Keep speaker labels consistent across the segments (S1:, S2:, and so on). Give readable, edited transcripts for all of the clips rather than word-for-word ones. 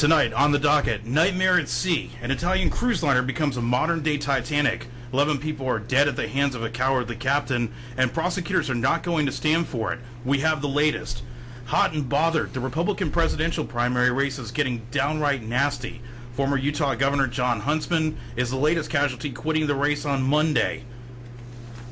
S1: Tonight on the docket, nightmare at sea. An Italian cruise liner becomes a modern-day Titanic. 11 people are dead at the hands of a cowardly captain, and prosecutors are not going to stand for it. We have the latest. Hot and bothered, the Republican presidential primary race is getting downright nasty. Former Utah Governor Jon Huntsman is the latest casualty, quitting the race on Monday.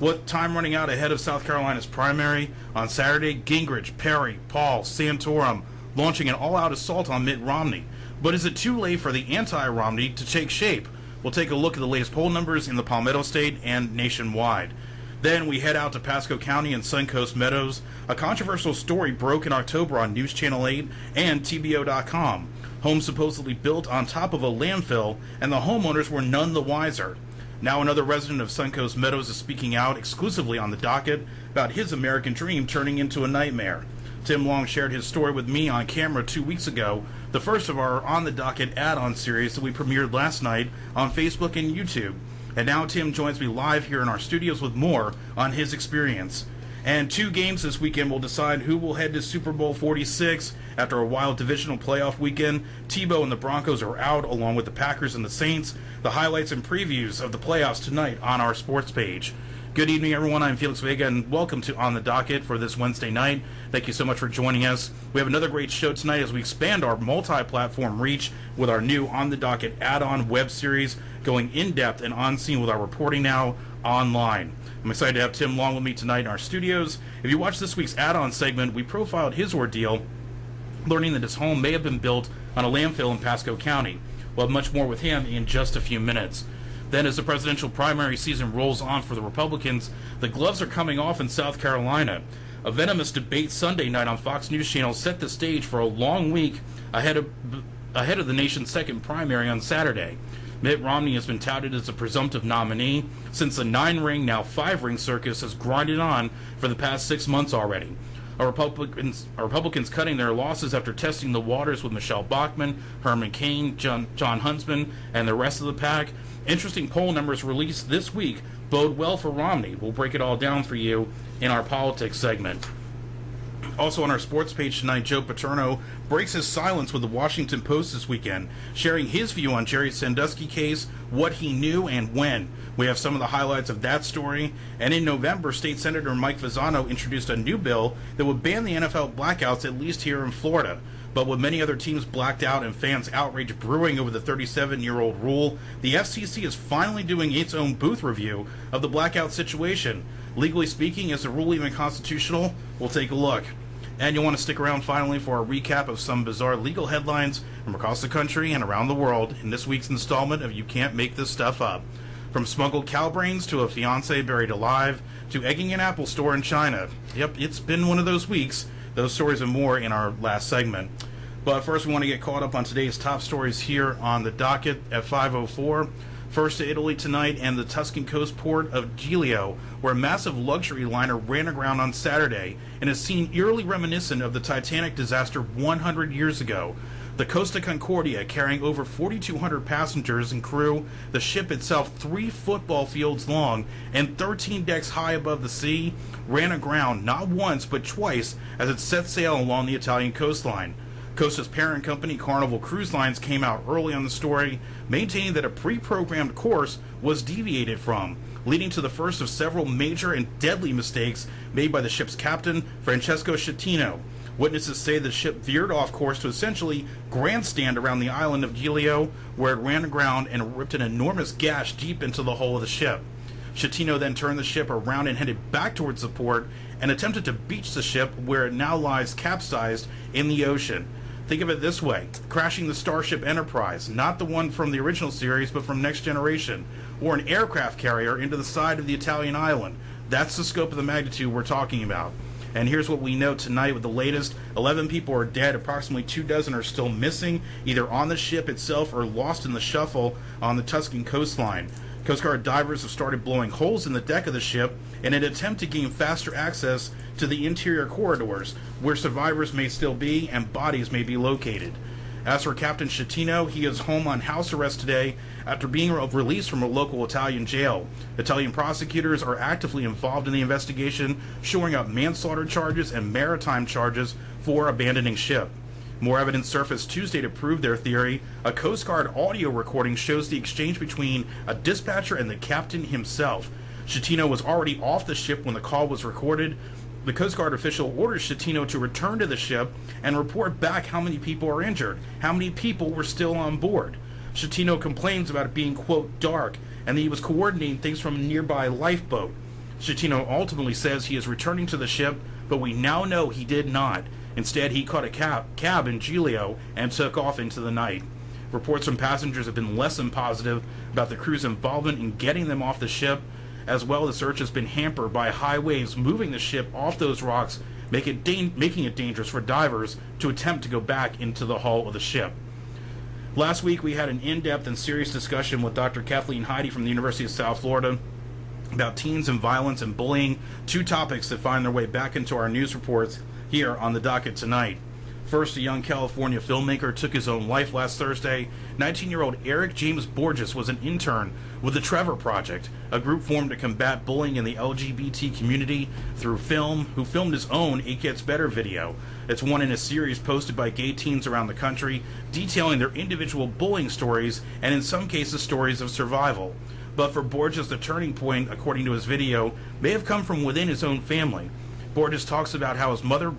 S1: With time running out ahead of South Carolina's primary, on Saturday, Gingrich, Perry, Paul, Santorum launching an all-out assault on Mitt Romney. But is it too late for the anti-Romney to take shape? We'll take a look at the latest poll numbers in the Palmetto State and nationwide. Then we head out to Pasco County and Suncoast Meadows. A controversial story broke in October on News Channel 8 and TBO.com. Homes supposedly built on top of a landfill, and the homeowners were none the wiser. Now another resident of Suncoast Meadows is speaking out exclusively on the docket about his American dream turning into a nightmare. Tim Long shared his story with me on camera 2 weeks ago, the first of our On the Docket add-on series that we premiered last night on Facebook and YouTube. And now Tim joins me live here in our studios with more on his experience. And 2 games this weekend will decide who will head to Super Bowl 46. After a wild divisional playoff weekend, Tebow and the Broncos are out, along with the Packers and the Saints. The highlights and previews of the playoffs tonight on our sports page. Good evening, everyone. I'm Felix Vega, and welcome to On the Docket for this Wednesday night. Thank you so much for joining us. We have another great show tonight as we expand our multi-platform reach with our new On the Docket add-on web series, going in-depth and on-scene with our reporting now online. I'm excited to have Tim Long with me tonight in our studios. If you watch this week's add-on segment, we profiled his ordeal, learning that his home may have been built on a landfill in Pasco County. We'll have much more with him in just a few minutes. Then as the presidential primary season rolls on for the Republicans, the gloves are coming off in South Carolina. A venomous debate Sunday night on Fox News Channel set the stage for a long week ahead of the nation's second primary on Saturday. Mitt Romney has been touted as a presumptive nominee since the 9-ring, now 5-ring circus has grinded on for the past 6 months already. Republicans cutting their losses after testing the waters with Michelle Bachmann, Herman Cain, Jon Huntsman, and the rest of the pack. Interesting poll numbers released this week bode well for Romney. We'll break it all down for you in our politics segment. Also on our sports page tonight, Joe Paterno breaks his silence with the Washington Post this weekend, sharing his view on Jerry Sandusky case, what he knew and when. We have some of the highlights of that story. And in November, State Senator Mike Fasano introduced a new bill that would ban the NFL blackouts, at least here in Florida. But with many other teams blacked out and fans' outrage brewing over the 37-year-old rule, the FCC is finally doing its own booth review of the blackout situation. Legally speaking, is the rule even constitutional? We'll take a look. And you'll want to stick around finally for a recap of some bizarre legal headlines from across the country and around the world in this week's installment of You Can't Make This Stuff Up. From smuggled cow brains to a fiancé buried alive to egging an Apple store in China. Yep, it's been one of those weeks. Those stories and more in our last segment. But first, we want to get caught up on today's top stories here on the docket at 5:04. First to Italy tonight and the Tuscan coast port of Giglio, where a massive luxury liner ran aground on Saturday and is seen eerily reminiscent of the Titanic disaster 100 years ago. The Costa Concordia, carrying over 4,200 passengers and crew, the ship itself 3 football fields long and 13 decks high above the sea, ran aground not once but twice as it set sail along the Italian coastline. Costa's parent company, Carnival Cruise Lines, came out early on the story, maintaining that a pre-programmed course was deviated from, leading to the first of several major and deadly mistakes made by the ship's captain, Francesco Schettino. Witnesses say the ship veered off course to essentially grandstand around the island of Giglio, where it ran aground and ripped an enormous gash deep into the hull of the ship. Schettino then turned the ship around and headed back towards the port and attempted to beach the ship, where it now lies capsized in the ocean. Think of it this way: crashing the Starship Enterprise, not the one from the original series but from Next Generation, or an aircraft carrier into the side of the Italian island. That's the scope of the magnitude we're talking about. And here's what we know tonight with the latest. 11 people are dead, approximately 24 are still missing, either on the ship itself or lost in the shuffle on the Tuscan coastline. Coast Guard divers have started blowing holes in the deck of the ship in an attempt to gain faster access to the interior corridors, where survivors may still be and bodies may be located. As for Captain Schettino, he is home on house arrest today after being released from a local Italian jail. Italian prosecutors are actively involved in the investigation, shoring up manslaughter charges and maritime charges for abandoning ship. More evidence surfaced Tuesday to prove their theory. A Coast Guard audio recording shows the exchange between a dispatcher and the captain himself. Schettino was already off the ship when the call was recorded. The Coast Guard official orders Schettino to return to the ship and report back how many people are injured, how many people were still on board. Schettino complains about it being, quote, dark, and that he was coordinating things from a nearby lifeboat. Schettino ultimately says he is returning to the ship, but we now know he did not. Instead, he caught a cab in Giglio and took off into the night. Reports from passengers have been less than positive about the crew's involvement in getting them off the ship. As well, the search has been hampered by high waves moving the ship off those rocks, making it dangerous for divers to attempt to go back into the hull of the ship. Last week, we had an in-depth and serious discussion with Dr. Kathleen Heide from the University of South Florida about teens and violence and bullying, two topics that find their way back into our news reports here on the docket tonight. First, a young California filmmaker took his own life last Thursday. 19-year-old Eric James Borges was an intern with the Trevor Project, a group formed to combat bullying in the LGBT community through film, who filmed his own It Gets Better video. It's one in a series posted by gay teens around the country, detailing their individual bullying stories and in some cases stories of survival. But for Borges, the turning point, according to his video, may have come from within his own family. Borges talks about how his mother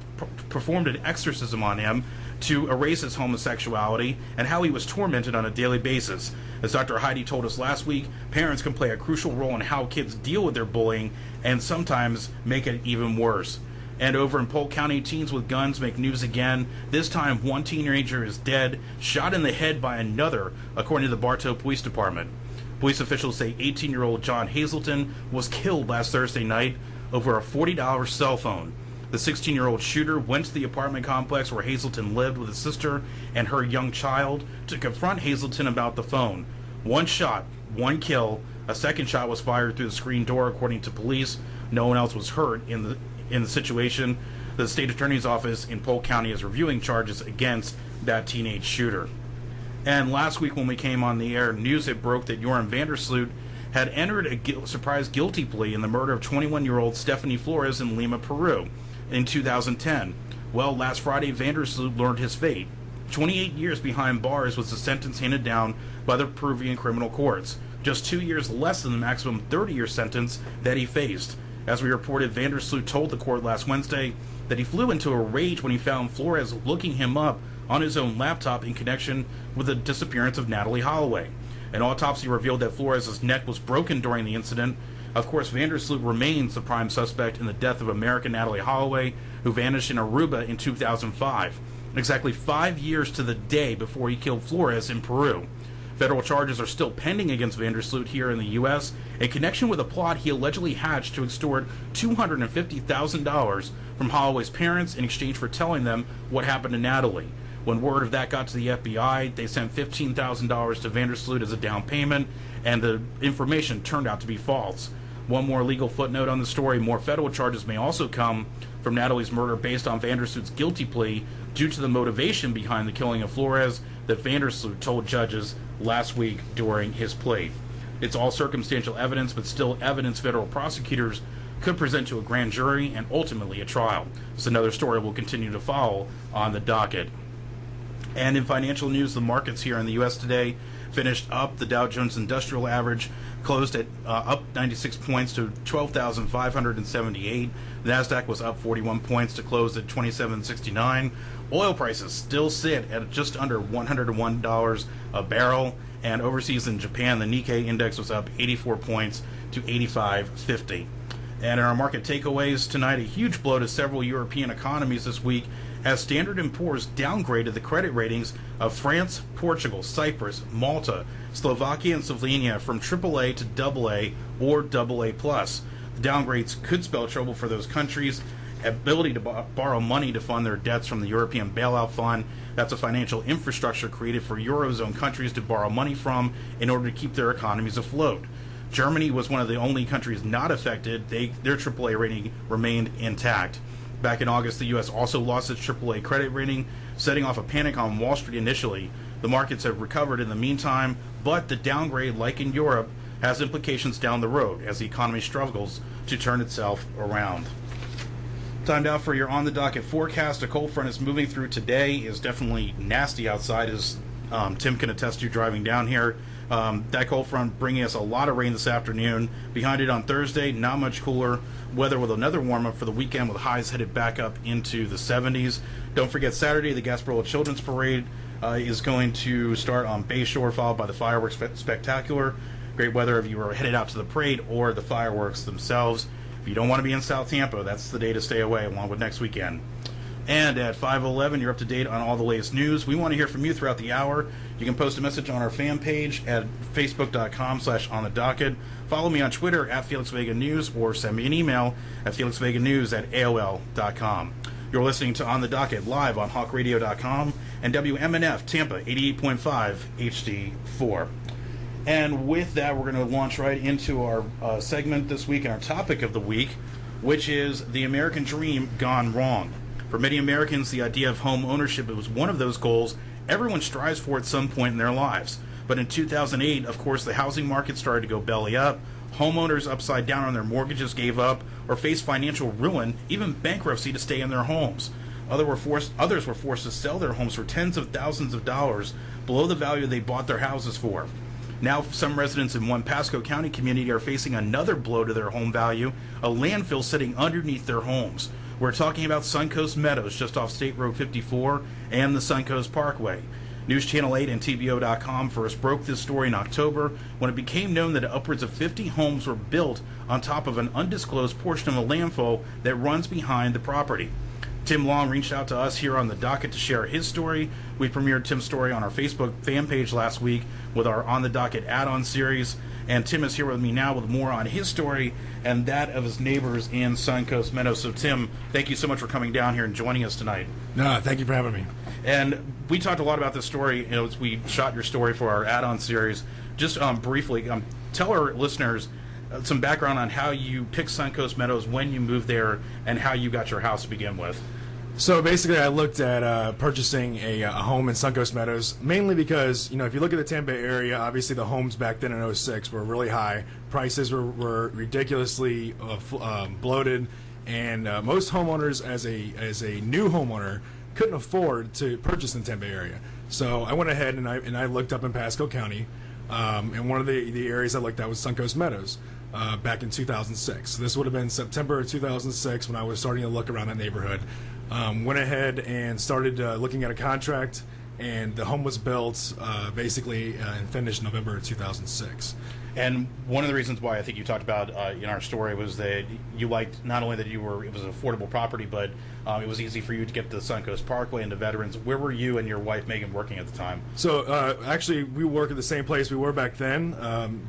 S1: performed an exorcism on him to erase his homosexuality and how he was tormented on a daily basis. As Dr. Heide told us last week, parents can play a crucial role in how kids deal with their bullying and sometimes make it even worse. And over in Polk County, teens with guns make news again. This time, one teenager is dead, shot in the head by another, according to the Bartow Police Department. Police officials say 18-year-old John Hazelton was killed last Thursday night over a $40 cell phone. The 16-year-old shooter went to the apartment complex where Hazelton lived with his sister and her young child to confront Hazelton about the phone. One shot, one kill. A second shot was fired through the screen door, according to police. No one else was hurt in the situation. The state attorney's office in Polk County is reviewing charges against that teenage shooter. And last week when we came on the air, news had broke that Joran Vandersloot had entered a surprise guilty plea in the murder of 21-year-old Stephanie Flores in Lima, Peru in 2010. Well, last Friday, Vandersloot learned his fate. 28 years behind bars was the sentence handed down by the Peruvian criminal courts, just 2 years less than the maximum 30-year sentence that he faced. As we reported, Vandersloot told the court last Wednesday that he flew into a rage when he found Flores looking him up on his own laptop in connection with the disappearance of Natalie Holloway. An autopsy revealed that Flores' neck was broken during the incident. Of course, Vandersloot remains the prime suspect in the death of American Natalie Holloway, who vanished in Aruba in 2005, exactly 5 years to the day before he killed Flores in Peru. Federal charges are still pending against Vandersloot here in the U.S. in connection with a plot he allegedly hatched to extort $250,000 from Holloway's parents in exchange for telling them what happened to Natalie. When word of that got to the FBI, they sent $15,000 to Vandersloot as a down payment, and the information turned out to be false. One more legal footnote on the story: more federal charges may also come from Natalie's murder based on Vandersloot's guilty plea due to the motivation behind the killing of Flores that Vandersloot told judges last week during his plea. It's all circumstantial evidence, but still evidence federal prosecutors could present to a grand jury and ultimately a trial. It's another story we'll continue to follow on the docket. And in financial news, the markets here in the U.S. today finished up. The Dow Jones Industrial Average closed at up 96 points to 12,578. The NASDAQ was up 41 points to close at 2769. Oil prices still sit at just under $101 a barrel. And overseas in Japan, the Nikkei index was up 84 points to 85.50. And in our market takeaways tonight, a huge blow to several European economies this week as Standard & Poor's downgraded the credit ratings of France, Portugal, Cyprus, Malta, Slovakia, and Slovenia from AAA to AA or AA+. The downgrades could spell trouble for those countries' ability to borrow money to fund their debts from the European Bailout Fund. That's a financial infrastructure created for Eurozone countries to borrow money from in order to keep their economies afloat. Germany was one of the only countries not affected. Their AAA rating remained intact. Back in August, the U.S. also lost its AAA credit rating, setting off a panic on Wall Street initially. The markets have recovered in the meantime, but the downgrade, like in Europe, has implications down the road as the economy struggles to turn itself around. Time now for your on the docket forecast. A cold front is moving through today. Is definitely nasty outside, as Tim can attest to driving down here. That cold front bringing us a lot of rain this afternoon. Behind it on Thursday, not much cooler weather with another warm up for the weekend, with highs headed back up into the 70s. Don't forget Saturday, the Gasparilla Children's Parade is going to start on Bayshore, followed by the fireworks spectacular. Great weather if you are headed out to the parade or the fireworks themselves. If you don't want to be in South Tampa, that's the day to stay away, along with next weekend. And at 5:11, you're up to date on all the latest news. We want to hear from you throughout the hour. You can post a message on our fan page at facebook.com/onthedocket. Follow me on Twitter at felixveganews, or send me an email at felixveganews@aol.com. You're listening to On the Docket live on hawkradio.com and WMNF Tampa 88.5 HD4. And with that, we're going to launch right into our segment this week and our topic of the week, which is the American dream gone wrong. For many Americans, the idea of home ownership was one of those goals everyone strives for at some point in their lives. But in 2008, of course, the housing market started to go belly up. Homeowners upside down on their mortgages gave up or faced financial ruin, even bankruptcy, to stay in their homes. Others were forced to sell their homes for tens of thousands of dollars below the value they bought their houses for. Now, some residents in one Pasco County community are facing another blow to their home value, a landfill sitting underneath their homes. We're talking about Suncoast Meadows, just off State Road 54 and the Suncoast Parkway. News Channel 8 and TBO.com first broke this story in October when it became known that upwards of 50 homes were built on top of an undisclosed portion of a landfill that runs behind the property. Tim Long reached out to us here on the docket to share his story. We premiered Tim's story on our Facebook fan page last week with our On the Docket add-on series. And Tim is here with me now with more on his story and that of his neighbors in Suncoast Meadows. So, Tim, thank you so much for coming down here and joining us tonight.
S2: No, thank you for having me.
S1: And we talked a lot about this story, as we shot your story for our add-on series. Just briefly, tell our listeners some background on how you picked Suncoast Meadows, when you moved there, and how you got your house to begin with.
S2: So basically, I looked at purchasing a home in Suncoast Meadows, mainly because, if you look at the Tampa Bay area, obviously the homes back then in '06 were really high. Prices were ridiculously bloated, and most homeowners, as a new homeowner, couldn't afford to purchase in the Tampa Bay area. So I went ahead and I looked up in Pasco County, and one of the areas I looked at was Suncoast Meadows. Back in 2006. This would have been September of 2006 when I was starting to look around that neighborhood. Went ahead and started looking at a contract, and the home was built basically and finished November of 2006.
S1: And one of the reasons why I think you talked about in our story was that you liked not only that it was an affordable property, but it was easy for you to get to the Suncoast Parkway and to Veterans. Where were you and your wife Megan working at the time?
S2: So actually, we work at the same place we were back then.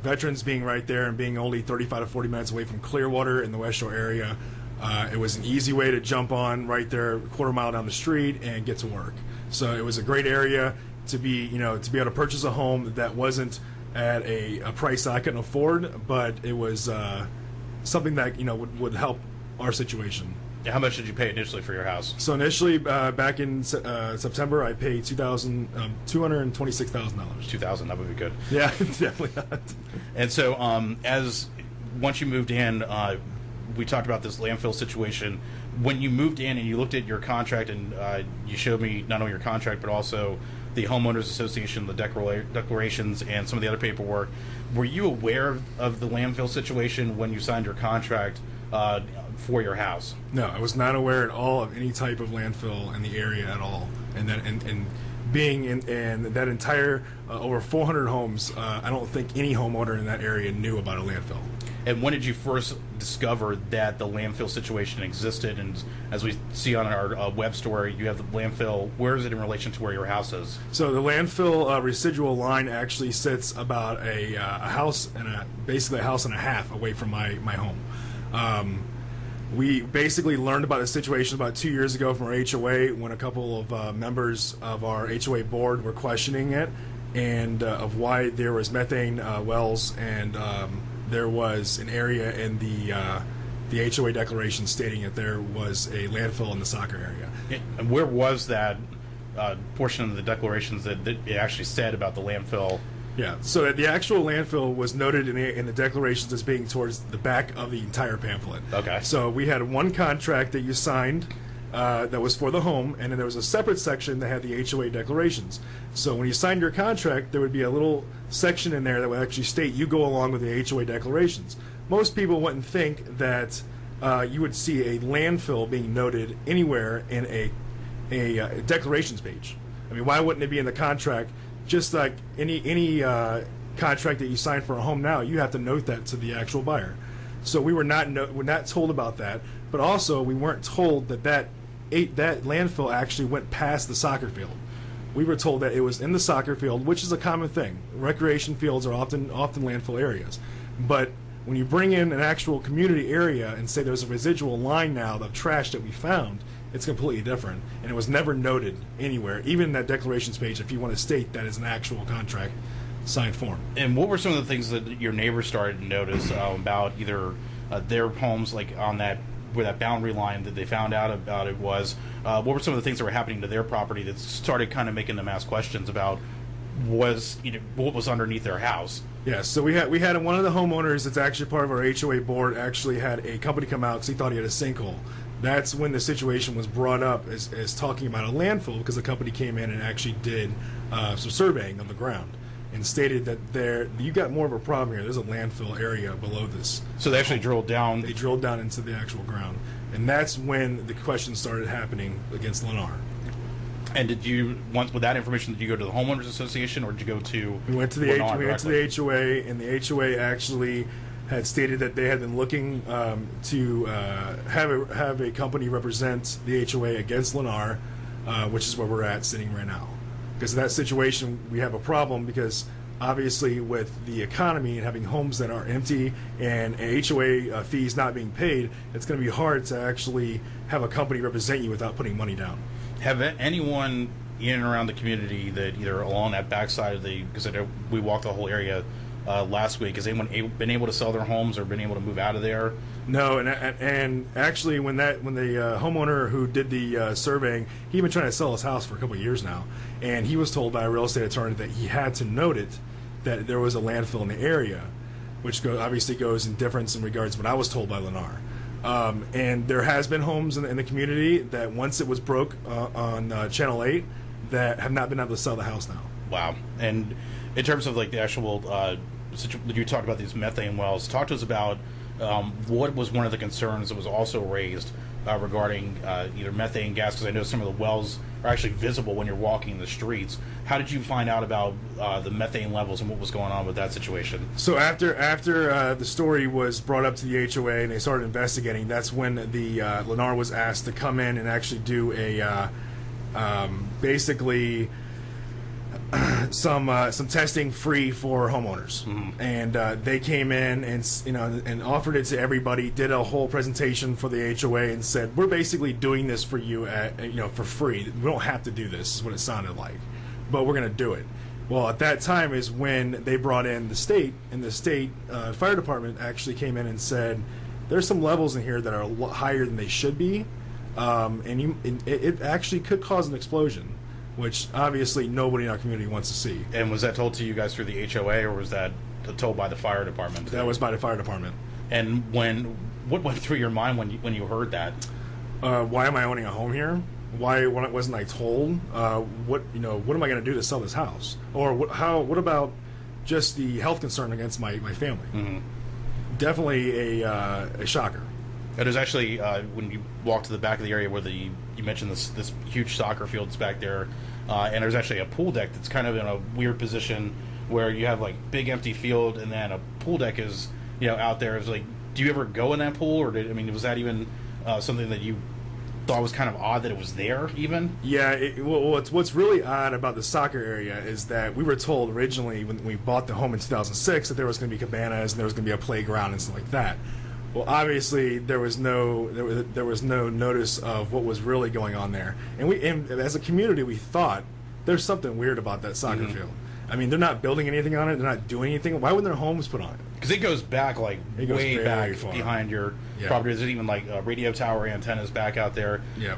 S2: Veterans being right there and being only 35 to 40 minutes away from Clearwater in the West Shore area, it was an easy way to jump on right there, a quarter mile down the street, and get to work. So it was a great area to be, to be able to purchase a home that wasn't at a price that I couldn't afford, but it was something that would help our situation.
S1: How much did you pay initially for your house?
S2: So initially, back in September, I paid $226,000.
S1: $2,000, that would be good.
S2: Yeah, definitely not.
S1: And so, once you moved in, we talked about this landfill situation. When you moved in and you looked at your contract, and you showed me not only your contract but also the Homeowners Association, the declarations, and some of the other paperwork, were you aware of the landfill situation when you signed your contract for your house?
S2: No, I was not aware at all of any type of landfill in the area at all. And being in that entire over 400 homes, I don't think any homeowner in that area knew about a landfill.
S1: And when did you first discover that the landfill situation existed? And as we see on our web story, you have the landfill. Where is it in relation to where your house is?
S2: So the landfill residual line actually sits about a house basically a house and a half away from my home. We basically learned about the situation about 2 years ago from our HOA when a couple of members of our HOA board were questioning it, and of why there was methane wells, and there was an area in the HOA declaration stating that there was a landfill in the soccer area.
S1: And where was that portion of the declarations that it actually said about the landfill
S2: Yeah, so the actual landfill was noted in the declarations as being towards the back of the entire pamphlet.
S1: Okay.
S2: So we had one contract that you signed that was for the home, and then there was a separate section that had the HOA declarations. So when you signed your contract, there would be a little section in there that would actually state you go along with the HOA declarations. Most people wouldn't think that you would see a landfill being noted anywhere in a declarations page. I mean, why wouldn't it be in the contract? Just like any contract that you sign for a home now, you have to note that to the actual buyer. So we're not told about that, but also we weren't told that landfill actually went past the soccer field. We were told that it was in the soccer field, which is a common thing. Recreation fields are often landfill areas, but when you bring in an actual community area and say there's a residual line now of trash that we found, it's completely different, and it was never noted anywhere, even in that declarations page, if you want to state that is an actual contract signed form.
S1: And what were some of the things that your neighbors started to notice about either their homes, like on that where that boundary line that they found out about it was? What were some of the things that were happening to their property that started kind of making them ask questions about what was underneath their house?
S2: Yeah, so we had one of the homeowners that's actually part of our HOA board actually had a company come out because he thought he had a sinkhole. That's when the situation was brought up as talking about a landfill, because the company came in and actually did some surveying of the ground and stated that you got more of a problem here. There's a landfill area below this.
S1: So they actually drilled down.
S2: They drilled down into the actual ground, and that's when the questions started happening against Lennar.
S1: And with that information, did you go to the homeowners association, or did you go to?
S2: We went to the HOA, and the HOA actually had stated that they had been looking to have a company represent the HOA against Lennar, which is where we're at sitting right now. Because in that situation, we have a problem because obviously with the economy and having homes that are empty and HOA fees not being paid, it's going to be hard to actually have a company represent you without putting money down.
S1: Have anyone in and around the community that either along that backside of because I know we walked the whole area last week, has anyone been able to sell their homes or been able to move out of there?
S2: No, and actually when the homeowner who did the surveying, he'd been trying to sell his house for a couple of years now, and he was told by a real estate attorney that he had to note it, that there was a landfill in the area, which obviously goes in difference in regards to what I was told by Lennar. And there has been homes in the community that once it was broke on Channel 8 that have not been able to sell the house now.
S1: Wow. And in terms of like the actual you talked about these methane wells, talk to us about what was one of the concerns that was also raised regarding either methane gas, because I know some of the wells are actually visible when you're walking the streets. How did you find out about the methane levels and what was going on with that situation? So
S2: after the story was brought up to the HOA and they started investigating, that's when the Lennar was asked to come in and actually do a basically some testing free for homeowners. Mm-hmm. And they came in and offered it to everybody, did a whole presentation for the HOA and said, we're basically doing this for you for free. We don't have to do this, is what it sounded like, but we're going to do it. Well, at that time is when they brought in the state, and the state fire department actually came in and said, there's some levels in here that are a lot higher than they should be, and it actually could cause an explosion, which obviously nobody in our community wants to see.
S1: And was that told to you guys through the HOA, or was that told by the fire department?
S2: That was by the fire department.
S1: And what went through your mind when you heard that?
S2: Why am I owning a home here? Why wasn't I told? What am I going to do to sell this house? Or what about just the health concern against my family? Mm-hmm. Definitely a shocker.
S1: It was actually when you walk to the back of the area where you mentioned this huge soccer field that's back there, and there's actually a pool deck that's kind of in a weird position where you have like big empty field and then a pool deck is out there. It's like, do you ever go in that pool, or was that even something that you thought was kind of odd that it was there even?
S2: Yeah, what's really odd about the soccer area is that we were told originally when we bought the home in 2006 that there was going to be cabanas and there was going to be a playground and stuff like that. Well, obviously there was no notice of what was really going on there, and as a community we thought there's something weird about that soccer
S1: mm-hmm.
S2: field. I mean, they're not building anything on it, they're not doing anything. Why wouldn't their homes put on it?
S1: Because it goes back way back far behind your property. There's even like radio tower antennas back out there.
S2: Yeah.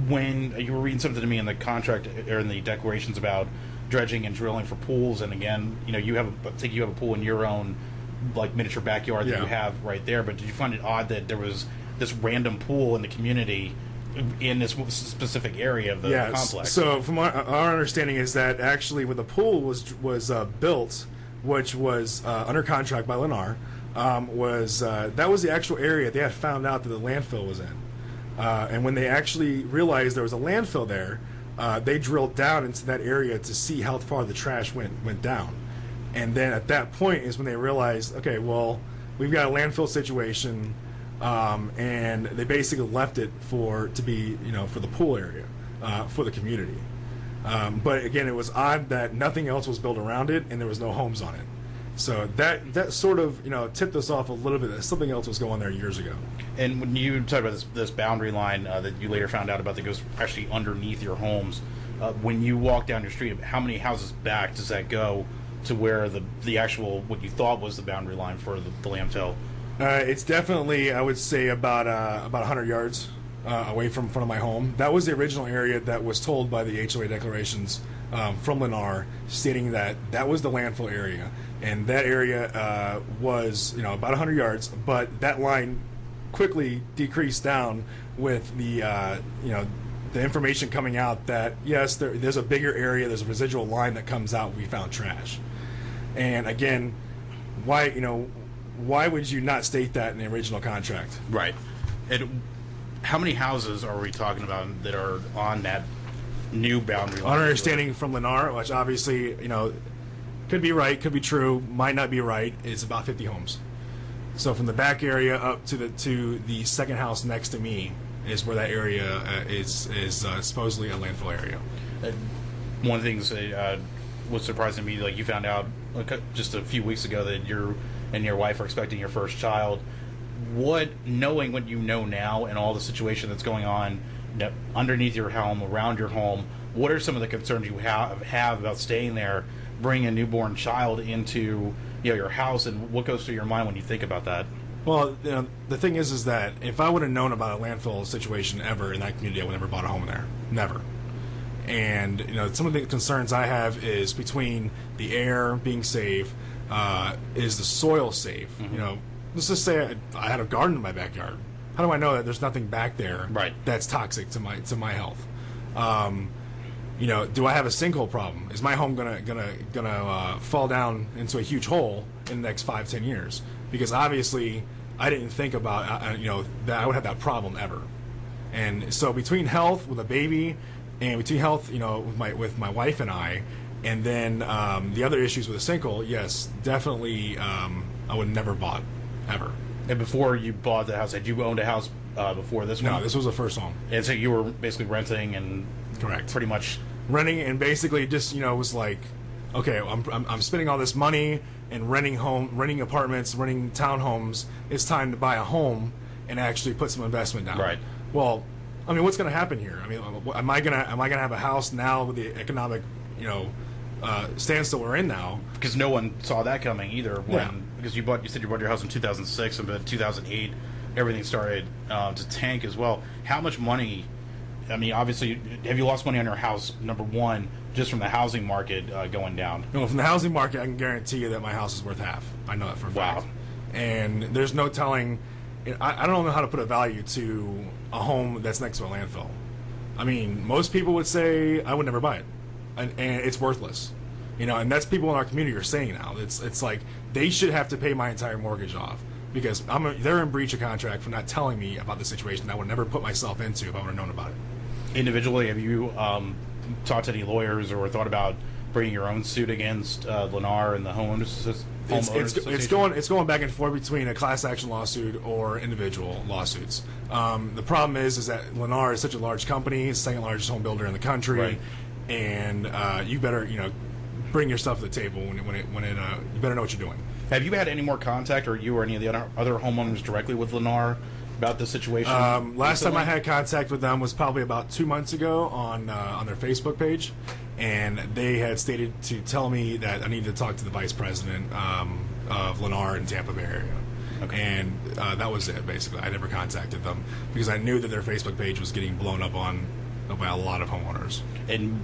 S1: when you were reading something to me in the contract or in the declarations about dredging and drilling for pools, and again, I think you have a pool in your own like miniature backyard that you have right there. But did you find it odd that there was this random pool in the community in this specific area of the complex?
S2: So from our understanding is that actually when the pool was built, which was under contract by Lennar, that was the actual area they had found out that the landfill was in. And when they actually realized there was a landfill there, they drilled down into that area to see how far the trash went down. And then at that point is when they realized, okay, well, we've got a landfill situation, and they basically left it for the pool area, for the community. But again, it was odd that nothing else was built around it and there was no homes on it. So that sort of tipped us off a little bit that something else was going there years ago.
S1: And when you talked about this boundary line that you later found out about that goes actually underneath your homes, when you walk down your street, how many houses back does that go to where the actual what you thought was the boundary line for the landfill?
S2: It's definitely, I would say, about 100 yards away from front of my home. That was the original area that was told by the HOA declarations from Lennar, stating that was the landfill area, and that area was about 100 yards. But that line quickly decreased down with the information coming out that yes, there's a bigger area, there's a residual line that comes out. We found trash, and again, why would you not state that in the original contract?
S1: Right. And how many houses are we talking about that are on that new boundary line?
S2: Our understanding from Lennar, which obviously, could be right, could be true, might not be right, is about 50 homes. So from the back area up to the second house next to me is where that area is supposedly a landfill area.
S1: One of the things that was surprising to me, like you found out just a few weeks ago that you and your wife are expecting your first child. Knowing what you know now and all the situation that's going on underneath your home, around your home, what are some of the concerns you have about staying there, bringing a newborn child into your house, and what goes through your mind when you think about that?
S2: Well, the thing is that if I would have known about a landfill situation ever in that community, I would have never bought a home there. Never. And some of the concerns I have is between the air being safe, is the soil safe?
S1: Mm-hmm.
S2: Let's just say I had a garden in my backyard. How do I know that there's nothing back there that's toxic to my health? Do I have a sinkhole problem? Is my home gonna fall down into a huge hole in the next 5-10 years? Because obviously I didn't think about that I would have that problem ever. And so between health with a baby and between health with my wife and I, and then the other issues with a sinkhole, yes, definitely I would never bought ever.
S1: And before you bought the house, had you owned a house before this one?
S2: No, this was the first home.
S1: And so you were basically renting and
S2: correct,
S1: pretty much
S2: renting, and basically just was like, okay, I'm spending all this money and renting apartments, renting townhomes. It's time to buy a home and actually put some investment down.
S1: Right.
S2: Well, I mean, what's going to happen here? I mean, am I gonna have a house now with the economic standstill we're in now?
S1: Because no one saw that coming either. Because you said you bought your house in 2006, and by 2008 everything started to tank as well. How much money? I mean, obviously, have you lost money on your house? Number one, just from the housing market going down.
S2: No, from the housing market, I can guarantee you that my house is worth half. I know that for a fact. And there's no telling. I don't know how to put a value to a home that's next to a landfill. I mean, most people would say I would never buy it, and it's worthless. And that's people in our community are saying now. It's like they should have to pay my entire mortgage off because they're in breach of contract for not telling me about the situation that I would never put myself into if I would have known about it.
S1: Individually, have you talked to any lawyers or thought about bringing your own suit against Lennar and the homeowners?
S2: It's going back and forth between a class action lawsuit or individual lawsuits. The problem is that Lennar is such a large company, it's the second largest home builder in the country,
S1: right.
S2: And you better bring your stuff to the table when you better know what you're doing.
S1: Have you had any more contact, or you or any of the other homeowners directly with Lennar about the situation?
S2: Last time I had contact with them was probably about 2 months ago on their Facebook page, and they had stated to tell me that I needed to talk to the vice president of Lennar in Tampa Bay area.
S1: Okay.
S2: And that was it, basically. I never contacted them because I knew that their Facebook page was getting blown up on by a lot of homeowners.
S1: And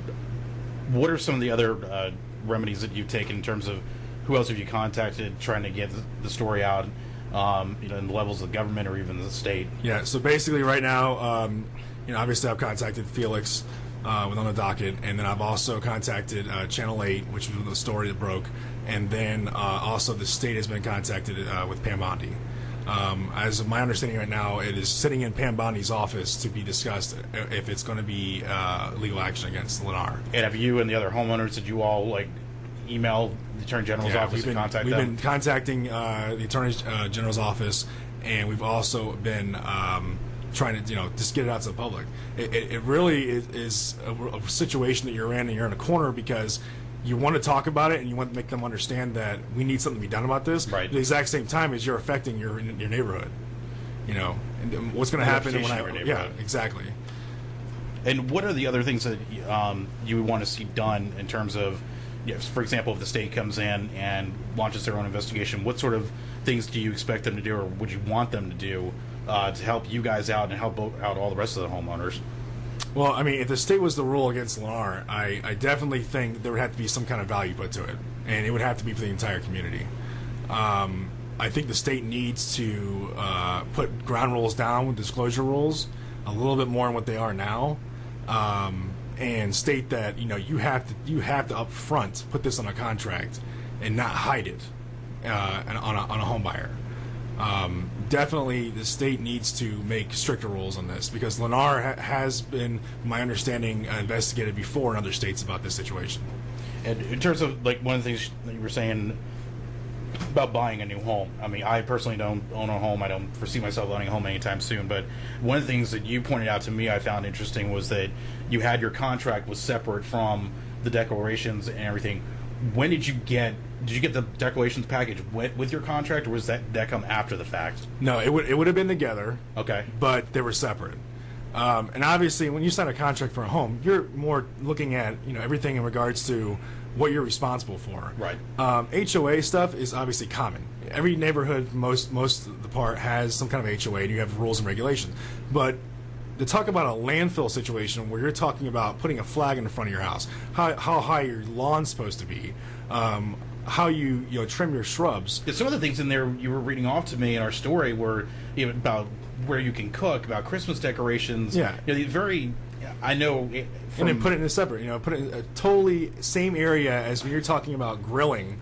S1: what are some of the other remedies that you've taken in terms of who else have you contacted trying to get the story out, in the levels of government or even the state?
S2: Yeah, so basically right now, obviously I've contacted Felix with on the docket, and then I've also contacted Channel 8, which was the story that broke, and then also the state has been contacted with Pam Bondi. As of my understanding right now, it is sitting in Pam Bondi's office to be discussed if it's going to be legal action against Lennar.
S1: And have you and the other homeowners, did you all email the Attorney General's office to contact them?
S2: We've been contacting the Attorney General's office, and we've also been trying to just get it out to the public. It really is a situation that you're in, and you're in a corner because you want to talk about it and you want to make them understand that we need something to be done about this.
S1: Right.
S2: At the exact same time as you're affecting your neighborhood. And what's going to happen when yeah, exactly.
S1: And what are the other things that you would want to see done in terms of, for example, if the state comes in and launches their own investigation, what sort of things do you expect them to do, or would you want them to do to help you guys out and help out all the rest of the homeowners?
S2: Well, I mean, if the state was the rule against Lennar, I definitely think there would have to be some kind of value put to it, and it would have to be for the entire community. I think the state needs to put ground rules down with disclosure rules a little bit more than what they are now, and state that you have to up front put this on a contract and not hide it on a home buyer. Definitely, the state needs to make stricter rules on this because Lennar has been, my understanding, investigated before in other states about this situation.
S1: And in terms of one of the things that you were saying about buying a new home, I mean, I personally don't own a home. I don't foresee myself owning a home anytime soon. But one of the things that you pointed out to me I found interesting was that you had your contract was separate from the declarations and everything. When did you get the declarations package with your contract, or was that come after the fact?
S2: No, it would have been together.
S1: Okay.
S2: But they were separate. And obviously, when you sign a contract for a home, you're more looking at everything in regards to what you're responsible for.
S1: Right.
S2: HOA stuff is obviously common. Every neighborhood, most of the part, has some kind of HOA, and you have rules and regulations. But to talk about a landfill situation where you're talking about putting a flag in front of your house, how high your lawn's supposed to be, how you trim your shrubs.
S1: Some of the things in there you were reading off to me in our story were about where you can cook, about Christmas decorations.
S2: Yeah.
S1: I know.
S2: And then put it in a separate, put it in a totally same area as when you're talking about grilling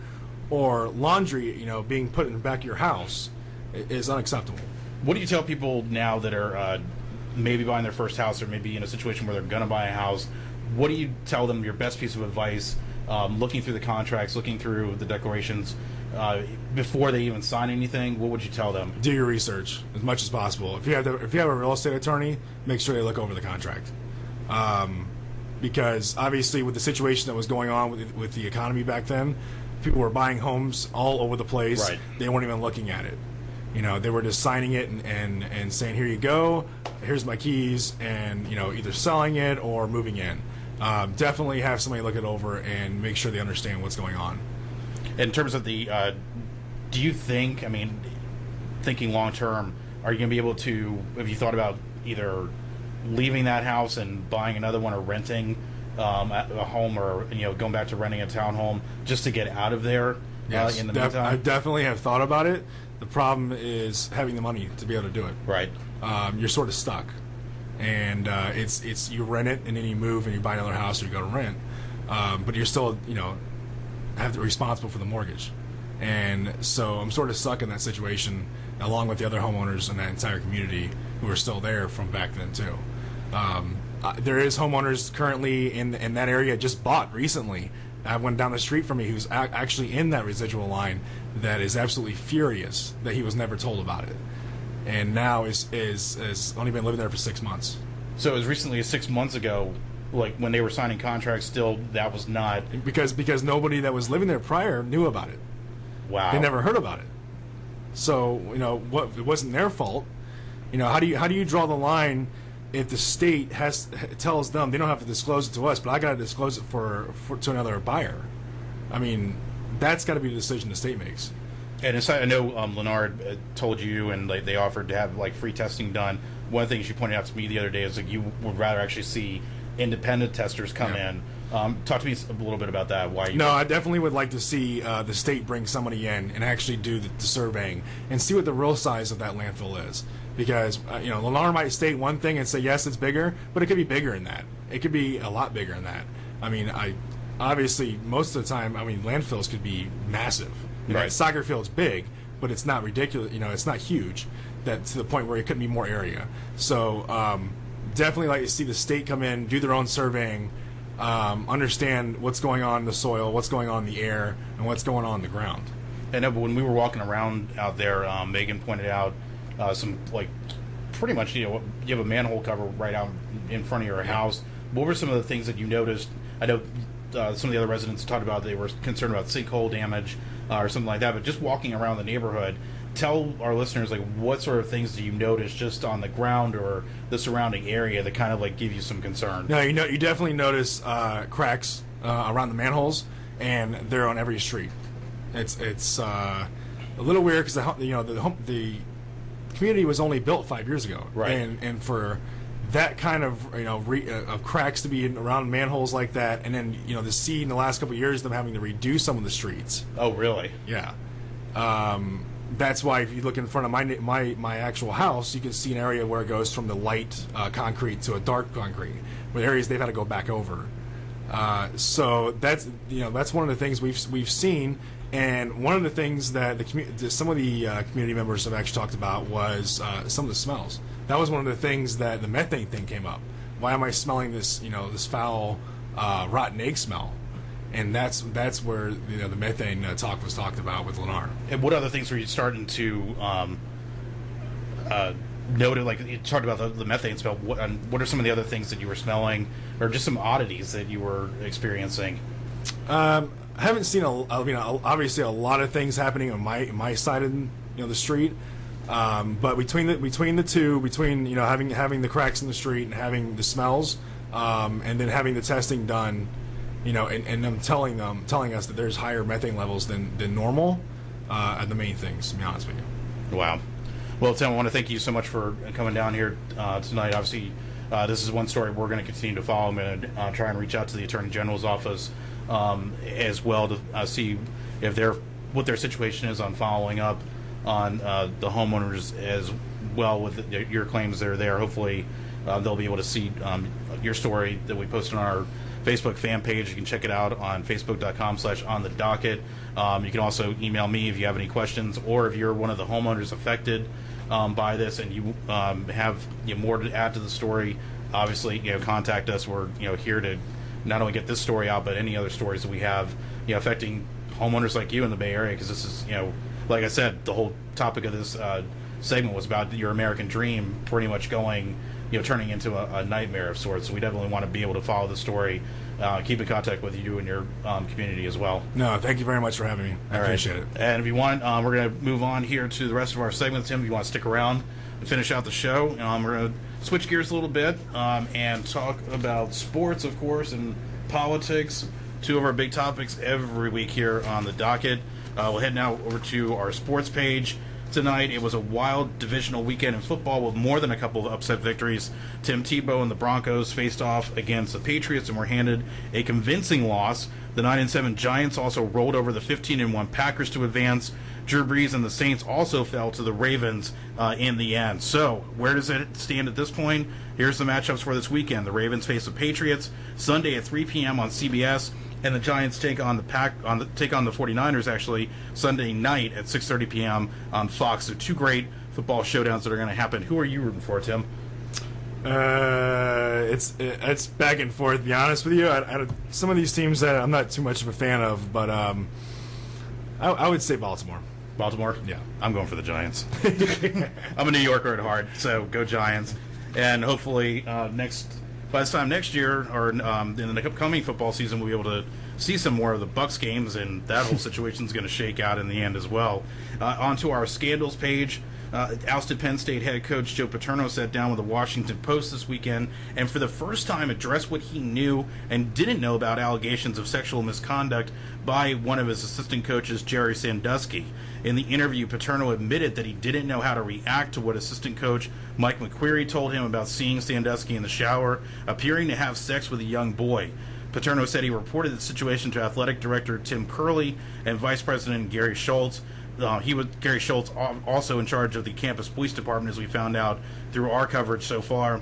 S2: or laundry, being put in the back of your house is unacceptable.
S1: What do you tell people now that are maybe buying their first house or maybe in a situation where they're going to buy a house? What do you tell them, your best piece of advice, looking through the contracts, looking through the declarations, before they even sign anything? What would you tell them?
S2: Do your research as much as possible. If you have a real estate attorney, make sure they look over the contract. Because obviously with the situation that was going on with the economy back then, people were buying homes all over the place.
S1: Right.
S2: They weren't even looking at it. They were just signing it and saying, here you go, here's my keys, and either selling it or moving in. Definitely have somebody look it over and make sure they understand what's going on.
S1: In terms of the, do you think, thinking long term, are you going to be able to, have you thought about either leaving that house and buying another one or renting a home, or going back to renting a townhome just to get out of there?
S2: Yes,
S1: in the meantime?
S2: I definitely have thought about it. The problem is having the money to be able to do it.
S1: Right.
S2: You're sort of stuck, and it's you rent it and then you move and you buy another house or you go to rent, but you're still have to be responsible for the mortgage, and so I'm sort of stuck in that situation along with the other homeowners in that entire community who are still there from back then too. There is homeowners currently in that area just bought recently. I went down the street from me who's actually in that residual line that is absolutely furious that he was never told about it, and now is only been living there for 6 months.
S1: So as recently as 6 months ago, when they were signing contracts, still that was not
S2: because nobody that was living there prior knew about it.
S1: Wow.
S2: They never heard about it. So it wasn't their fault. How do you draw the line if the state tells them they don't have to disclose it to us, but I got to disclose it to another buyer? That's got to be the decision the state makes.
S1: And I know Leonard told you, and they offered to have like free testing done. One of the things you pointed out to me the other day is like you would rather actually see independent testers come in. Talk to me a little bit about that. Why?
S2: I definitely would like to see the state bring somebody in and actually do the surveying and see what the real size of that landfill is. Because Lennar might state one thing and say yes, it's bigger, but it could be bigger than that. It could be a lot bigger than that. I mean, obviously most of the time, landfills could be massive.
S1: Right.
S2: Soccer field's big, but it's not ridiculous. It's not huge. That to the point where it couldn't be more area. So definitely like to see the state come in, do their own surveying, understand what's going on in the soil, what's going on in the air, and what's going on in the ground.
S1: I know, but when we were walking around out there, Megan pointed out some like pretty much you have a manhole cover right out in front of your house. What were some of the things that you noticed? I know some of the other residents talked about they were concerned about sinkhole damage or something like that, but just walking around the neighborhood, tell our listeners like what sort of things do you notice just on the ground or the surrounding area that kind of like give you some concern?
S2: No, you definitely notice cracks around the manholes, and they're on every street. It's a little weird because the community was only built 5 years ago,
S1: right?
S2: And for that kind of of cracks to be around manholes like that, and then to see in the last couple of years them having to redo some of the streets.
S1: Oh, really?
S2: Yeah. That's why if you look in front of my actual house, you can see an area where it goes from the light concrete to a dark concrete, with areas they've had to go back over. So that's one of the things we've seen, and one of the things that some of the community members have actually talked about was some of the smells. That was one of the things that the methane thing came up. Why am I smelling this this foul rotten egg smell? And that's where the methane talk was talked about with Lennar.
S1: And what other things were you starting to note? Like you talked about the methane smell. What are some of the other things that you were smelling, or just some oddities that you were experiencing?
S2: I haven't seen obviously a lot of things happening on my side of the street. But between the two, having the cracks in the street and having the smells, and then having the testing done. And them telling us that there's higher methane levels than normal are the main things, to be honest with you.
S1: Wow. Well, Tim, I want to thank you so much for coming down here tonight. Obviously, this is one story we're going to continue to follow. I'm going to try and reach out to the Attorney General's office as well to see if what their situation is on following up on the homeowners as well with your claims that are there. Hopefully, they'll be able to see your story that we posted on our Facebook fan page. You can check it out on facebook.com/on-the-docket. You can also email me if you have any questions, or if you're one of the homeowners affected by this and you have more to add to the story. Obviously, contact us. We're here to not only get this story out, but any other stories that we have affecting homeowners like you in the Bay Area. Because this is like I said, the whole topic of this segment was about your American dream pretty much going turning into a nightmare of sorts. So we definitely want to be able to follow the story, keep in contact with you and your community as well.
S2: No, thank you very much for having me. I appreciate it.
S1: And if you want, we're going to move on here to the rest of our segments. Tim, if you want to stick around and finish out the show, we're going to switch gears a little bit and talk about sports, of course, and politics. Two of our big topics every week here on the docket. We'll head now over to our sports page. Tonight, it was a wild divisional weekend in football with more than a couple of upset victories. Tim Tebow and the Broncos faced off against the Patriots and were handed a convincing loss. The 9-7 Giants also rolled over the 15-1 Packers to advance. Drew Brees and the Saints also fell to the Ravens in the end. So, where does it stand at this point? Here's the matchups for this weekend. The Ravens face the Patriots Sunday at 3 p.m. on CBS. And the Giants take on the 49ers actually Sunday night at 6:30 p.m. on Fox. So two great football showdowns that are going to happen. Who are you rooting for, Tim?
S2: It's back and forth. To be honest with you, some of these teams that I'm not too much of a fan of, but I would say Baltimore.
S1: Baltimore?
S2: Yeah,
S1: I'm going for the Giants. I'm a New Yorker at heart, so go Giants. And hopefully by this time next year, or in the upcoming football season, we'll be able to see some more of the Bucs games, and that whole situation is going to shake out in the end as well. On to our scandals page. Ousted Penn State head coach Joe Paterno sat down with the Washington Post this weekend and for the first time addressed what he knew and didn't know about allegations of sexual misconduct by one of his assistant coaches, Jerry Sandusky. In the interview, Paterno admitted that he didn't know how to react to what assistant coach Mike McQueary told him about seeing Sandusky in the shower, appearing to have sex with a young boy. Paterno said he reported the situation to athletic director Tim Curley and vice president Gary Schultz. Gary Schultz, also in charge of the campus police department, as we found out through our coverage so far.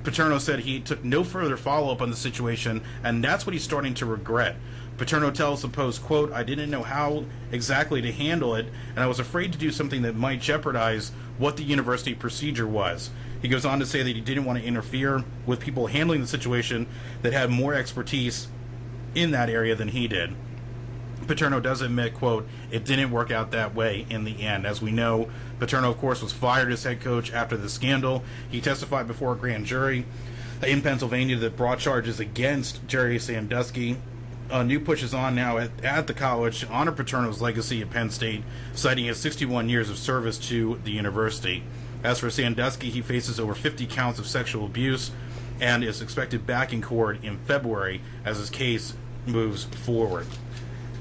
S1: Paterno said he took no further follow-up on the situation, and that's what he's starting to regret. Paterno tells the Post, quote, "I didn't know how exactly to handle it, and I was afraid to do something that might jeopardize what the university procedure was." He goes on to say that he didn't want to interfere with people handling the situation that had more expertise in that area than he did. Paterno does admit, quote, "It didn't work out that way in the end." As we know, Paterno, of course, was fired as head coach after the scandal. He testified before a grand jury in Pennsylvania that brought charges against Jerry Sandusky. New pushes on now at the college to honor Paterno's legacy at Penn State, citing his 61 years of service to the university. As for Sandusky, he faces over 50 counts of sexual abuse and is expected back in court in February as his case moves forward.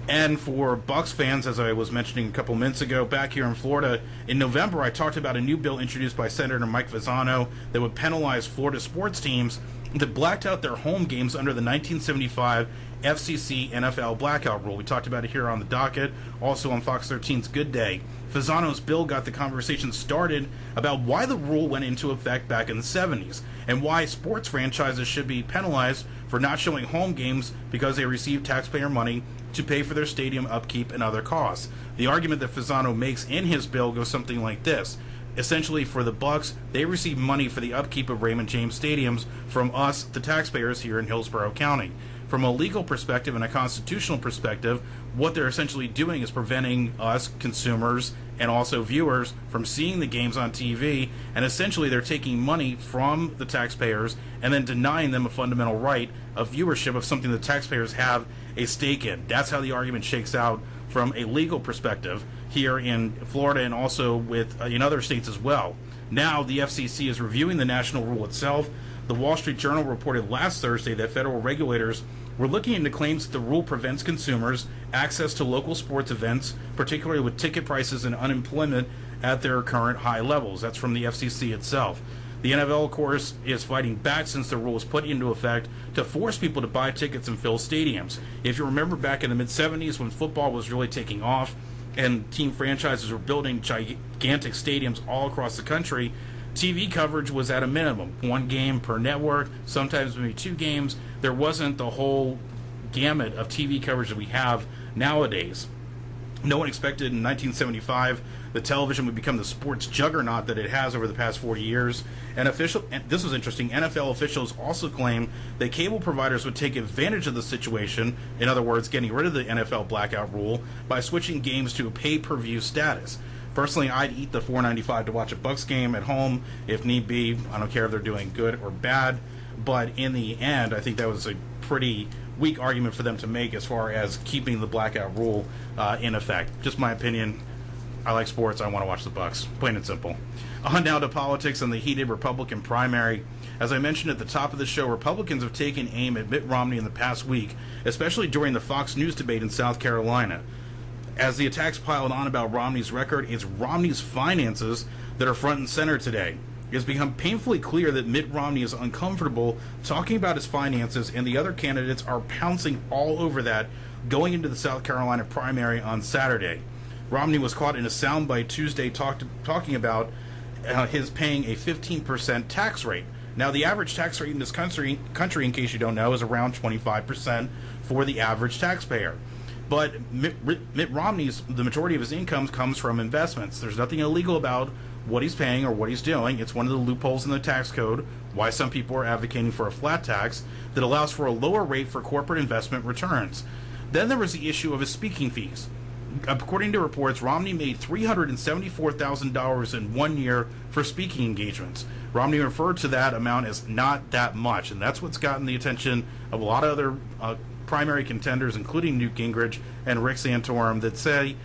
S1: And for Bucs fans, as I was mentioning a couple minutes ago, back here in Florida, in November I talked about a new bill introduced by Senator Mike Fasano that would penalize Florida sports teams that blacked out their home games under the 1975 FCC NFL blackout rule. We talked about it here on the docket, also on Fox 13's Good Day. Fasano's bill got the conversation started about why the rule went into effect back in the 70s and why sports franchises should be penalized for not showing home games because they receive taxpayer money to pay for their stadium upkeep and other costs. The argument that Fasano makes in his bill goes something like this. Essentially, for the Bucs, they receive money for the upkeep of Raymond James stadiums from us, the taxpayers here in Hillsborough County. From a legal perspective and a constitutional perspective, what they're essentially doing is preventing us, consumers, and also viewers from seeing the games on TV, and essentially they're taking money from the taxpayers and then denying them a fundamental right of viewership of something the taxpayers have a stake in. That's how the argument shakes out from a legal perspective here in Florida and also in other states as well. Now the FCC is reviewing the national rule itself. The Wall Street Journal reported last Thursday that federal regulators were looking into claims that the rule prevents consumers access to local sports events, particularly with ticket prices and unemployment at their current high levels. That's from the FCC itself. The NFL, of course, is fighting back since the rule was put into effect to force people to buy tickets and fill stadiums. If you remember back in the mid-'70s when football was really taking off and team franchises were building gigantic stadiums all across the country, TV coverage was at a minimum. One game per network, sometimes maybe two games. There wasn't the whole gamut of TV coverage that we have nowadays. No one expected in 1975 the television would become the sports juggernaut that it has over the past 40 years. And this was interesting, NFL officials also claim that cable providers would take advantage of the situation, in other words, getting rid of the NFL blackout rule, by switching games to a pay-per-view status. Personally, I'd eat the $4.95 to watch a Bucs game at home if need be. I don't care if they're doing good or bad. But in the end, I think that was a pretty weak argument for them to make as far as keeping the blackout rule in effect. Just my opinion. I like sports. I want to watch the Bucs. Plain and simple. On now to politics and the heated Republican primary. As I mentioned at the top of the show, Republicans have taken aim at Mitt Romney in the past week, especially during the Fox News debate in South Carolina. As the attacks piled on about Romney's record, it's Romney's finances that are front and center today. It has become painfully clear that Mitt Romney is uncomfortable talking about his finances, and the other candidates are pouncing all over that going into the South Carolina primary on Saturday. Romney was caught in a soundbite Tuesday talking about his paying a 15% tax rate. Now, the average tax rate in this country, in case you don't know, is around 25% for the average taxpayer. But Mitt Romney's, the majority of his income comes from investments. There's nothing illegal about what he's paying or what he's doing. It's one of the loopholes in the tax code, why some people are advocating for a flat tax that allows for a lower rate for corporate investment returns. Then there was the issue of his speaking fees. According to reports, Romney made $374,000 in 1 year for speaking engagements. Romney referred to that amount as not that much, and that's what's gotten the attention of a lot of other primary contenders, including Newt Gingrich and Rick Santorum, that say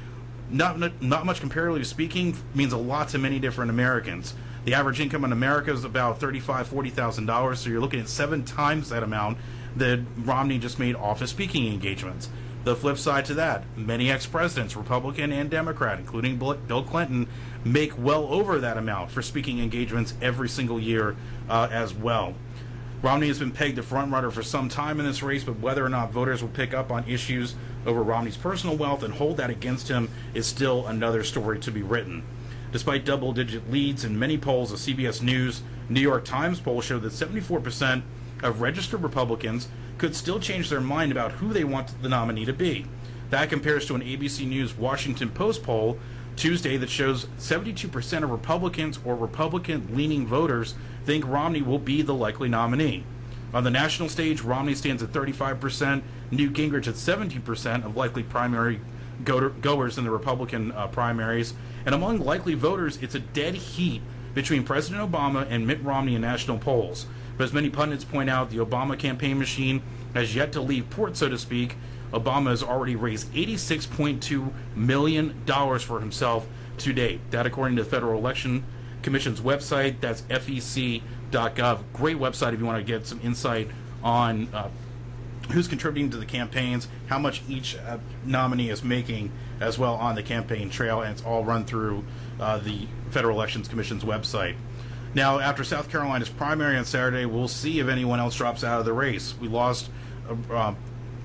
S1: not much comparatively speaking means a lot to many different Americans. The average income in America is about $40,000, so you're looking at 7 times that amount that Romney just made off his speaking engagements. The flip side to that, many ex-presidents, Republican and Democrat, including Bill Clinton, make well over that amount for speaking engagements every single year as well. Romney has been pegged the frontrunner for some time in this race, but whether or not voters will pick up on issues over Romney's personal wealth and hold that against him is still another story to be written. Despite double-digit leads in many polls, a CBS News New York Times poll showed that 74% of registered Republicans could still change their mind about who they want the nominee to be. That compares to an ABC News Washington Post poll Tuesday that shows 72% of Republicans or Republican-leaning voters think Romney will be the likely nominee. On the national stage, Romney stands at 35%, Newt Gingrich at 17% of likely primary goers in the Republican primaries. And among likely voters, it's a dead heat between President Obama and Mitt Romney in national polls. But as many pundits point out, the Obama campaign machine has yet to leave port, so to speak. Obama has already raised $86.2 million for himself to date. That according to the Federal Election Commission's website. That's fec.gov. Great website if you want to get some insight on who's contributing to the campaigns, how much each nominee is making as well on the campaign trail, and it's all run through the Federal Elections Commission's website. Now, after South Carolina's primary on Saturday, we'll see if anyone else drops out of the race. We lost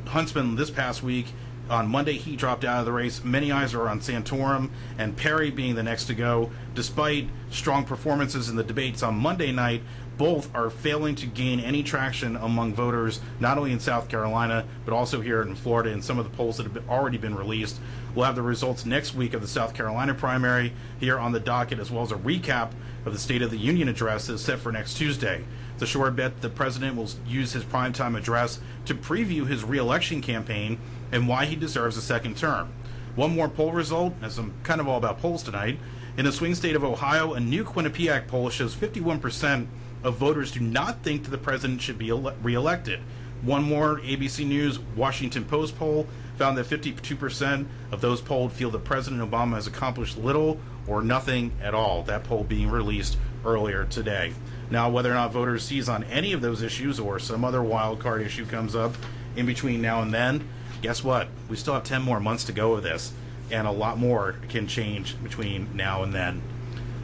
S1: Huntsman this past week. On Monday, he dropped out of the race. Many eyes are on Santorum and Perry being the next to go. Despite strong performances in the debates on Monday night, both are failing to gain any traction among voters, not only in South Carolina, but also here in Florida in some of the polls that have already been released. We'll have the results next week of the South Carolina primary here on the docket, as well as a recap of the State of the Union address that is set for next Tuesday. It's a sure bet the president will use his primetime address to preview his re-election campaign and why he deserves a second term. One more poll result, as I'm kind of all about polls tonight. In the swing state of Ohio, a new Quinnipiac poll shows 51% of voters do not think that the president should be re-elected. One more ABC News Washington Post poll found that 52% of those polled feel that President Obama has accomplished little or nothing at all. That poll being released earlier today. Now, whether or not voters seize on any of those issues or some other wild card issue comes up in between now and then, guess what? We still have 10 more months to go with this, and a lot more can change between now and then.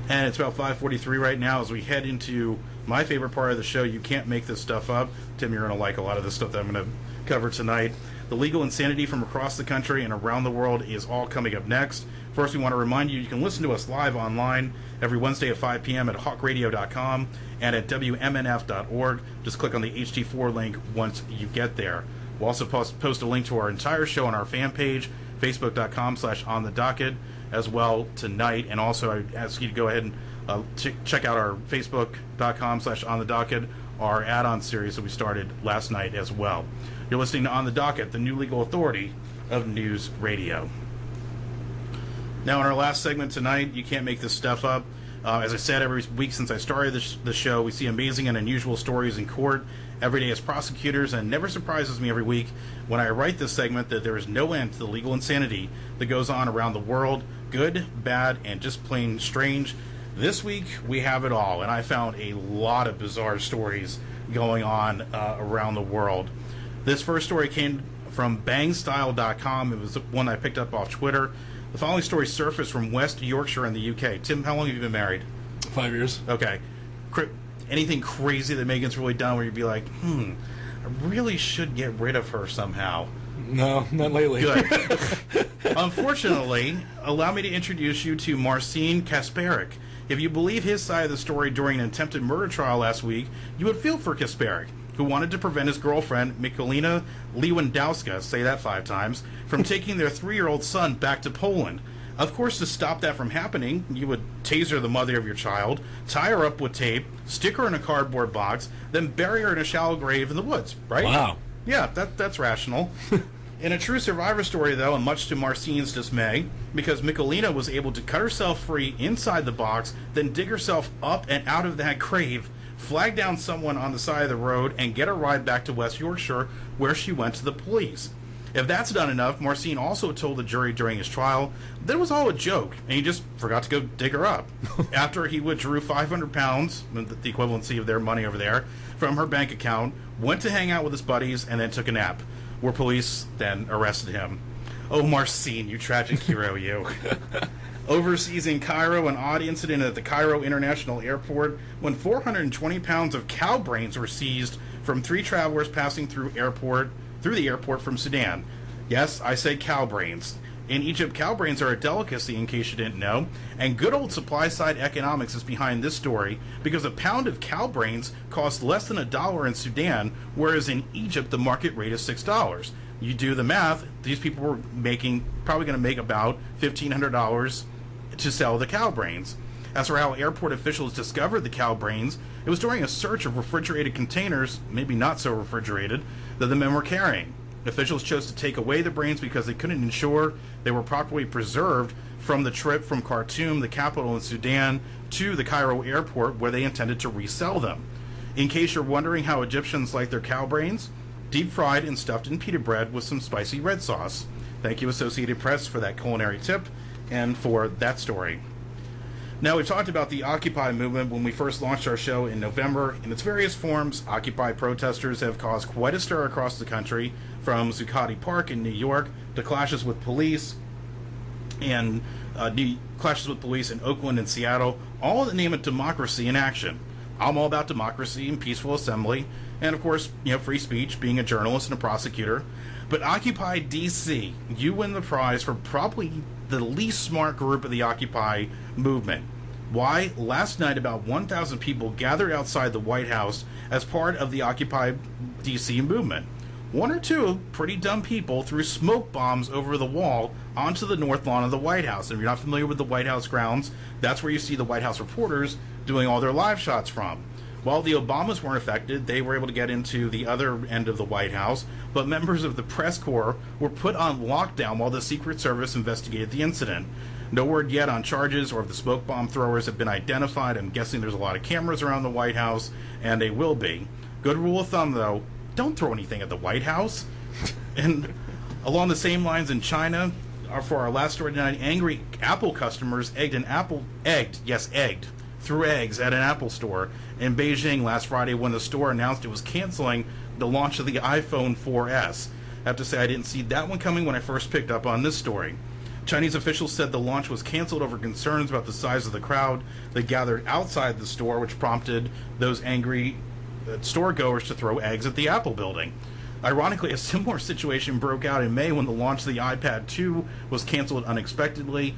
S1: And it's about 5:43 right now as we head into my favorite part of the show. You can't make this stuff up. Tim, you're going to like a lot of the stuff that I'm going to cover tonight. The legal insanity from across the country and around the world is all coming up next. First, we want to remind you can listen to us live online every Wednesday at 5 p.m. at hawkradio.com and at wmnf.org. Just click on the HD4 link once you get there. We'll also post a link to our entire show on our fan page, facebook.com/on-the-docket, as well tonight. And also, I ask you to go ahead and check out our facebook.com/on-the-docket, our add-on series that we started last night as well. You're listening to On the Docket, the new legal authority of news radio. Now, in our last segment tonight, you can't make this stuff up. As I said, every week since I started the show, we see amazing and unusual stories in court every day as prosecutors, and it never surprises me every week when I write this segment that there is no end to the legal insanity that goes on around the world, good, bad, and just plain strange. This week, we have it all, and I found a lot of bizarre stories going on around the world. This first story came from bangstyle.com. It was one I picked up off Twitter. The following story surfaced from West Yorkshire in the UK. Tim, how long have you been married?
S2: 5 years.
S1: Okay. Anything crazy that Megan's really done where you'd be like, I really should get rid of her somehow?
S2: No, not lately.
S1: Good. Unfortunately, allow me to introduce you to Marcin Kasperek. If you believe his side of the story during an attempted murder trial last week, you would feel for Kasperek, who wanted to prevent his girlfriend, Michalina Lewandowska, say that 5 times, from taking their 3-year-old son back to Poland. Of course, to stop that from happening, you would taser the mother of your child, tie her up with tape, stick her in a cardboard box, then bury her in a shallow grave in the woods, right?
S2: Wow.
S1: Yeah, that's rational. In a true survivor story, though, and much to Marcin's dismay, because Michalina was able to cut herself free inside the box, then dig herself up and out of that grave, flag down someone on the side of the road, and get a ride back to West Yorkshire, where she went to the police. If that's not enough, Marcin also told the jury during his trial that it was all a joke, and he just forgot to go dig her up. After he withdrew 500 pounds, the equivalency of their money over there, from her bank account, went to hang out with his buddies, and then took a nap, where police then arrested him. Oh, Marcin, you tragic hero, you. Overseas in Cairo, an odd incident at the Cairo International Airport when 420 pounds of cow brains were seized from 3 travelers passing through the airport from Sudan. Yes, I say cow brains. In Egypt, cow brains are a delicacy, in case you didn't know, and good old supply-side economics is behind this story because a pound of cow brains costs less than $1 in Sudan, whereas in Egypt the market rate is $6. You do the math, these people were probably going to make about $1,500 to sell the cow brains. As for how airport officials discovered the cow brains, it was during a search of refrigerated containers, maybe not so refrigerated, that the men were carrying. Officials chose to take away the brains because they couldn't ensure they were properly preserved from the trip from Khartoum, the capital in Sudan, to the Cairo airport where they intended to resell them. In case you're wondering how Egyptians like their cow brains, deep fried and stuffed in pita bread with some spicy red sauce. Thank you, Associated Press, for that culinary tip and for that story. Now, we've talked about the Occupy movement when we first launched our show in November. In its various forms, Occupy protesters have caused quite a stir across the country, from Zuccotti Park in New York to clashes with police in Oakland and Seattle, all in the name of democracy in action. I'm all about democracy and peaceful assembly, and of course, free speech, being a journalist and a prosecutor. But Occupy DC, you win the prize for probably the least smart group of the Occupy movement. Why? Last night, about 1,000 people gathered outside the White House as part of the Occupy DC movement. One or two pretty dumb people threw smoke bombs over the wall onto the north lawn of the White House. If you're not familiar with the White House grounds, that's where you see the White House reporters doing all their live shots from. While the Obamas weren't affected, they were able to get into the other end of the White House, but members of the press corps were put on lockdown while the Secret Service investigated the incident. No word yet on charges or if the smoke bomb throwers have been identified. I'm guessing there's a lot of cameras around the White House, and they will be. Good rule of thumb, though, don't throw anything at the White House. And along the same lines in China, for our last story tonight, angry Apple customers threw eggs at an Apple store in Beijing last Friday when the store announced it was canceling the launch of the iPhone 4S. I have to say I didn't see that one coming when I first picked up on this story. Chinese officials said the launch was canceled over concerns about the size of the crowd that gathered outside the store, which prompted those angry store goers to throw eggs at the Apple building. Ironically, a similar situation broke out in May when the launch of the iPad 2 was canceled unexpectedly.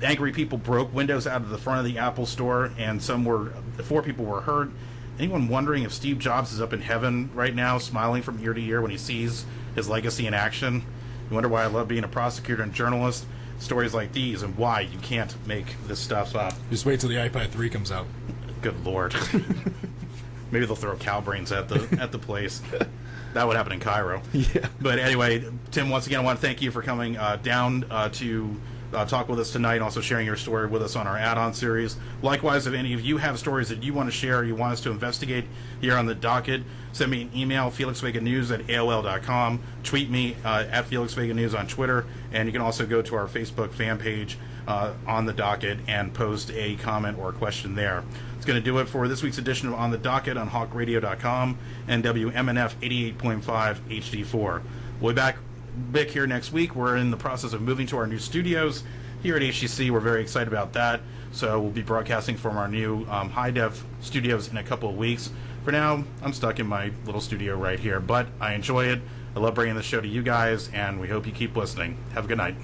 S1: Angry people broke windows out of the front of the Apple store, and 4 people were hurt. Anyone wondering if Steve Jobs is up in heaven right now, smiling from ear to ear when he sees his legacy in action? You wonder why I love being a prosecutor and journalist? Stories like these, and why you can't make this stuff up.
S2: Just wait till the iPad 3 comes out.
S1: Good Lord. Maybe they'll throw cow brains at the place. That would happen in Cairo.
S2: Yeah.
S1: But anyway, Tim, once again, I want to thank you for coming down to talk with us tonight, and also sharing your story with us on our add-on series. Likewise, if any of you have stories that you want to share or you want us to investigate here on the docket, send me an email, felixveganews@aol.com, tweet me at felixveganews on Twitter, and you can also go to our Facebook fan page on the docket and post a comment or a question there. It's going to do it for this week's edition of On the Docket on hawkradio.com and WMNF 88.5 HD4. We'll be back here next week. We're in the process of moving to our new studios here at HCC. We're very excited about that. So we'll be broadcasting from our new high-def studios in a couple of weeks. For now, I'm stuck in my little studio right here, but I enjoy it. I love bringing the show to you guys, and we hope you keep listening. Have a good night.